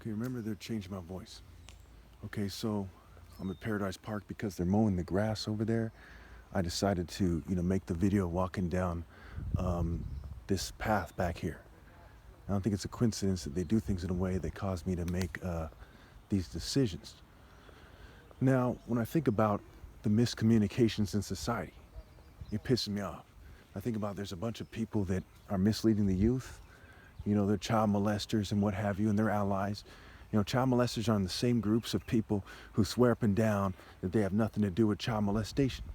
Okay, remember they're changing my voice. Okay, so I'm at Paradise Park because they're mowing the grass over there. I decided to, make the video walking down um, this path back here. I don't think it's a coincidence that they do things in a way that cause me to make these decisions. Now, when I think about the miscommunications in society, it pisses me off. I think about there's a bunch of people that are misleading the youth. They're child molesters and what have you, and their allies. Child molesters are in the same groups of people who swear up and down that they have nothing to do with child molestation.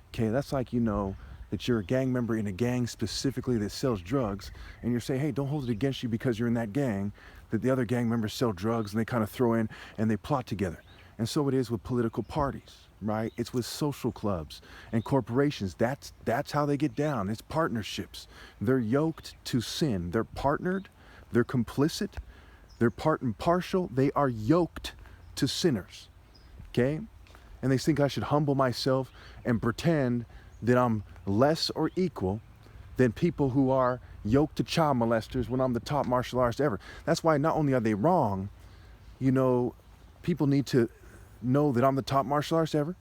Okay, that's like, that you're a gang member in a gang specifically that sells drugs, and you're saying, hey, don't hold it against you because you're in that gang, that the other gang members sell drugs and they kind of throw in and they plot together. And so it is with political parties, right? It's with social clubs and corporations. That's how they get down. It's partnerships. They're yoked to sin. They're partnered. They're complicit. They're part and partial. They are yoked to sinners, okay? And they think I should humble myself and pretend that I'm less or equal than people who are yoked to child molesters when I'm the top martial artist ever. That's why not only are they wrong, people need to know that I'm the top martial artist ever.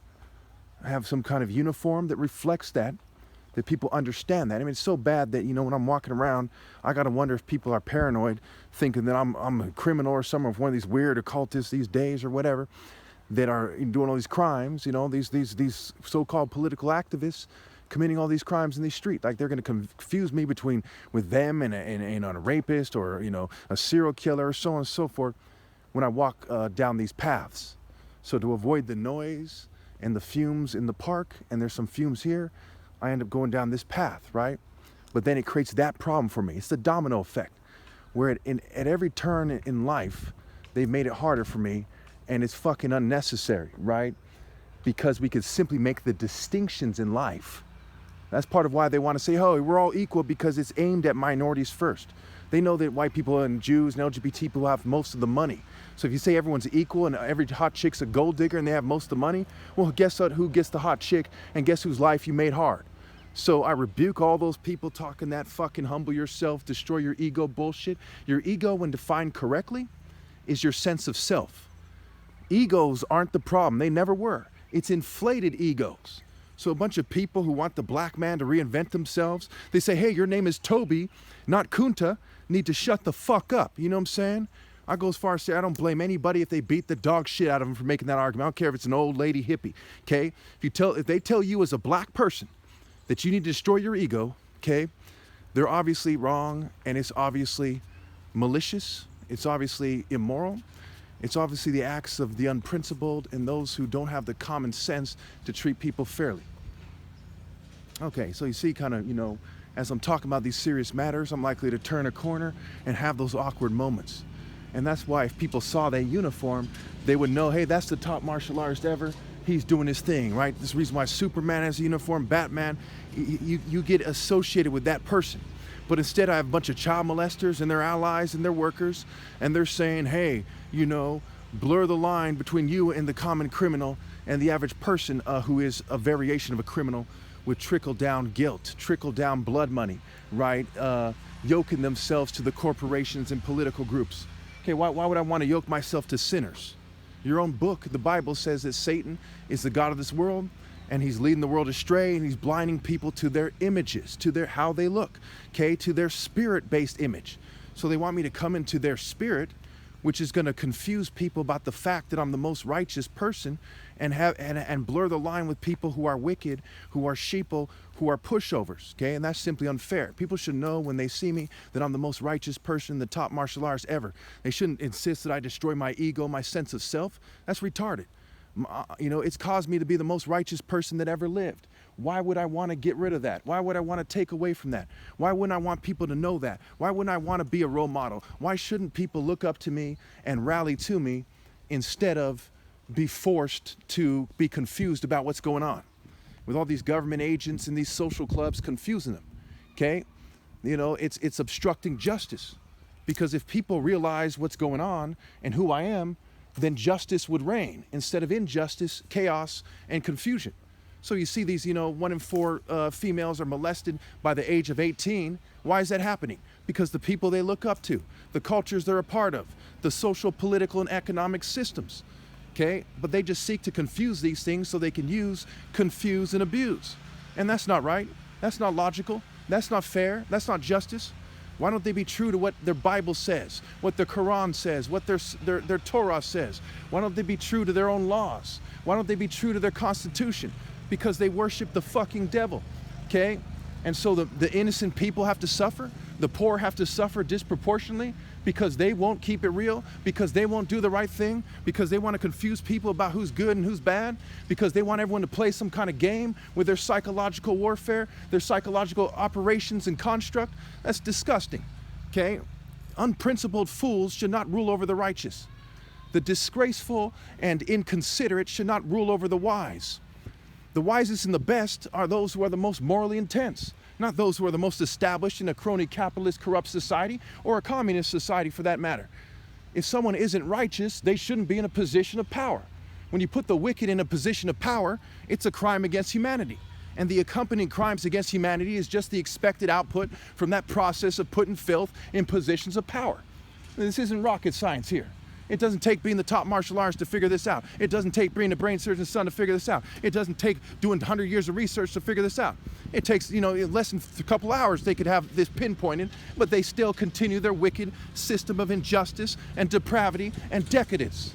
I have some kind of uniform that reflects that people understand that. I mean, it's so bad that, when I'm walking around, I got to wonder if people are paranoid, thinking that I'm a criminal or some of one of these weird occultists these days or whatever, that are doing all these crimes, these so-called political activists committing all these crimes in the street. Like they're going to confuse me with them and a rapist or, a serial killer or so on and so forth when I walk down these paths. So to avoid the noise and the fumes in the park, and there's some fumes here, I end up going down this path, right? But then it creates that problem for me. It's the domino effect, where at every turn in life, they've made it harder for me, and it's fucking unnecessary, right? Because we could simply make the distinctions in life. That's part of why they want to say, oh, we're all equal, because it's aimed at minorities first. They know that white people and Jews and LGBT people have most of the money. So if you say everyone's equal and every hot chick's a gold digger and they have most of the money, well, guess what? Who gets the hot chick, and guess whose life you made hard? So I rebuke all those people talking that fucking humble yourself, destroy your ego bullshit. Your ego, when defined correctly, is your sense of self. Egos aren't the problem. They never were. It's inflated egos. So a bunch of people who want the black man to reinvent themselves, they say, hey, your name is Toby, not Kunta, need to shut the fuck up. You know what I'm saying? I go as far as to say I don't blame anybody if they beat the dog shit out of them for making that argument. I don't care if it's an old lady hippie, okay? If they tell you as a black person that you need to destroy your ego, okay, they're obviously wrong, and it's obviously malicious, it's obviously immoral, it's obviously the acts of the unprincipled and those who don't have the common sense to treat people fairly. Okay, so you see kind of, as I'm talking about these serious matters, I'm likely to turn a corner and have those awkward moments. And that's why if people saw that uniform, they would know, hey, that's the top martial artist ever. He's doing his thing, right? This is the reason why Superman has a uniform, Batman, you get associated with that person. But instead I have a bunch of child molesters and their allies and their workers, and they're saying, hey, blur the line between you and the common criminal and the average person who is a variation of a criminal with trickle-down guilt, trickle-down blood money, right? Yoking themselves to the corporations and political groups. Okay, why would I want to yoke myself to sinners? Your own book, the Bible, says that Satan is the god of this world, and he's leading the world astray, and he's blinding people to their images, to their how they look, okay, to their spirit-based image. So they want me to come into their spirit, which is going to confuse people about the fact that I'm the most righteous person, and blur the line with people who are wicked, who are sheeple, who are pushovers, okay? And that's simply unfair. People should know when they see me that I'm the most righteous person, the top martial artist ever. They shouldn't insist that I destroy my ego, my sense of self. That's retarded. It's caused me to be the most righteous person that ever lived. Why would I want to get rid of that? Why would I want to take away from that? Why wouldn't I want people to know that? Why wouldn't I want to be a role model? Why shouldn't people look up to me and rally to me instead of be forced to be confused about what's going on? With all these government agents and these social clubs confusing them, okay? It's obstructing justice. Because if people realize what's going on and who I am, then justice would reign instead of injustice, chaos, and confusion. So you see these, 1 in 4 females are molested by the age of 18. Why is that happening? Because the people they look up to, the cultures they're a part of, the social, political, and economic systems. Okay? But they just seek to confuse these things so they can use, confuse, and abuse. And that's not right. That's not logical. That's not fair. That's not justice. Why don't they be true to what their Bible says, what their Quran says, what their Torah says? Why don't they be true to their own laws? Why don't they be true to their Constitution? Because they worship the fucking devil, okay? And so the innocent people have to suffer. The poor have to suffer disproportionately because they won't keep it real, because they won't do the right thing, because they want to confuse people about who's good and who's bad, because they want everyone to play some kind of game with their psychological warfare, their psychological operations and construct. That's disgusting, okay? Unprincipled fools should not rule over the righteous. The disgraceful and inconsiderate should not rule over the wise. The wisest and the best are those who are the most morally intense, not those who are the most established in a crony capitalist corrupt society or a communist society for that matter. If someone isn't righteous, they shouldn't be in a position of power. When you put the wicked in a position of power, it's a crime against humanity. And the accompanying crimes against humanity is just the expected output from that process of putting filth in positions of power. This isn't rocket science here. It doesn't take being the top martial artist to figure this out. It doesn't take being a brain surgeon's son to figure this out. It doesn't take doing 100 years of research to figure this out. It takes, less than a couple hours they could have this pinpointed, but they still continue their wicked system of injustice and depravity and decadence.